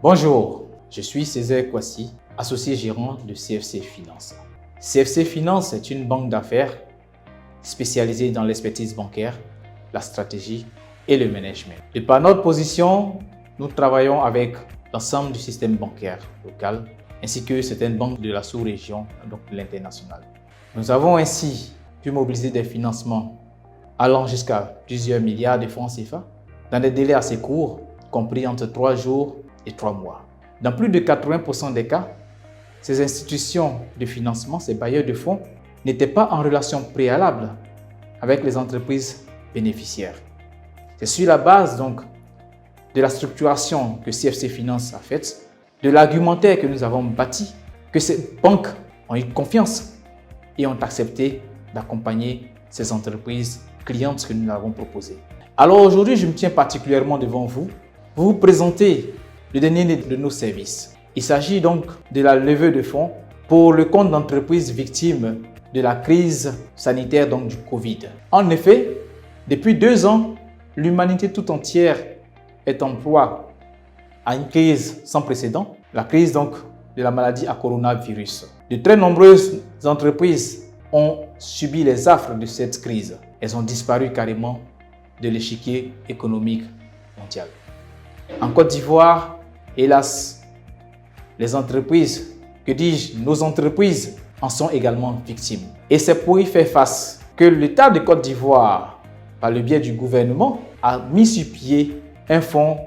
Bonjour, je suis Césaire Kouassi, associé gérant de CFC Finance. CFC Finance est une banque d'affaires spécialisée dans l'expertise bancaire, la stratégie et le management. De par notre position, nous travaillons avec l'ensemble du système bancaire local ainsi que certaines banques de la sous-région, donc de l'international. Nous avons ainsi pu mobiliser des financements allant jusqu'à plusieurs milliards de francs CFA dans des délais assez courts, compris entre 3 jours et 3 mois. Dans plus de 80% des cas, ces institutions de financement, ces bailleurs de fonds, n'étaient pas en relation préalable avec les entreprises bénéficiaires. C'est sur la base donc de la structuration que CFC Finance a faite, de l'argumentaire que nous avons bâti, que ces banques ont eu confiance et ont accepté d'accompagner ces entreprises clientes que nous leur avons proposées. Alors aujourd'hui, je me tiens particulièrement devant vous pour vous présenter le dernier de nos services. Il s'agit donc de la levée de fonds pour le compte d'entreprises victimes de la crise sanitaire donc du Covid. En effet, depuis 2 ans, l'humanité tout entière est en proie à une crise sans précédent, la crise donc de la maladie à coronavirus. De très nombreuses entreprises ont subi les affres de cette crise. Elles ont disparu carrément de l'échiquier économique mondial. En Côte d'Ivoire, hélas, les entreprises, que dis-je, nos entreprises en sont également victimes. Et c'est pour y faire face que l'État de Côte d'Ivoire, par le biais du gouvernement, a mis sur pied un fonds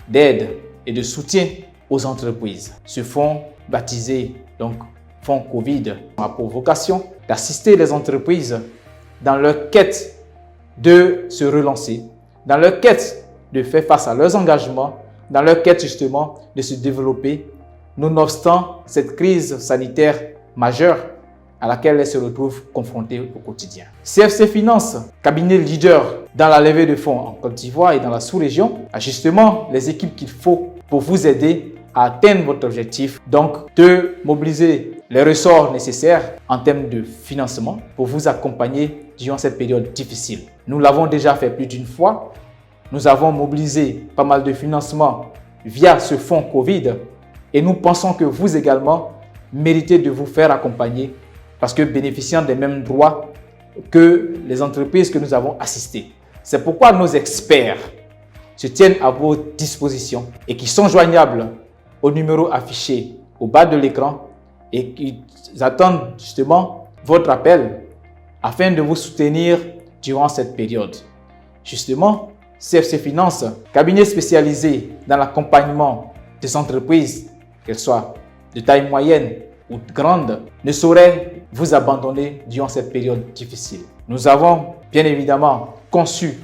d'aide et de soutien aux entreprises. Ce fonds, baptisé donc Fonds Covid, a pour vocation d'assister les entreprises dans leur quête de se relancer, dans leur quête de faire face à leurs engagements, dans leur quête justement de se développer, nonobstant cette crise sanitaire majeure à laquelle elles se retrouvent confrontées au quotidien. CFC Finance, cabinet leader dans la levée de fonds en Côte d'Ivoire et dans la sous-région, a justement les équipes qu'il faut pour vous aider à atteindre votre objectif, donc de mobiliser les ressorts nécessaires en termes de financement pour vous accompagner durant cette période difficile. Nous l'avons déjà fait plus d'une fois. Nous avons mobilisé pas mal de financements via ce fonds Covid et nous pensons que vous également méritez de vous faire accompagner parce que bénéficiant des mêmes droits que les entreprises que nous avons assistées. C'est pourquoi nos experts se tiennent à vos dispositions et qui sont joignables au numéro affiché au bas de l'écran et qui attendent justement votre appel afin de vous soutenir durant cette période. Justement, CFC Finance, cabinet spécialisé dans l'accompagnement des entreprises, qu'elles soient de taille moyenne ou grande, ne saurait vous abandonner durant cette période difficile. Nous avons bien évidemment conçu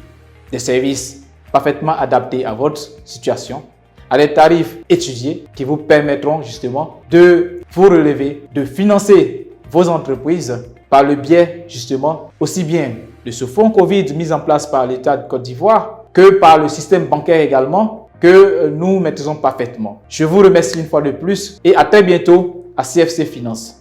des services parfaitement adaptés à votre situation, à des tarifs étudiés qui vous permettront justement de vous relever, de financer vos entreprises par le biais justement aussi bien de ce fonds Covid mis en place par l'État de Côte d'Ivoire que par le système bancaire également que nous maîtrisons parfaitement. Je vous remercie une fois de plus et à très bientôt à CFC Finance.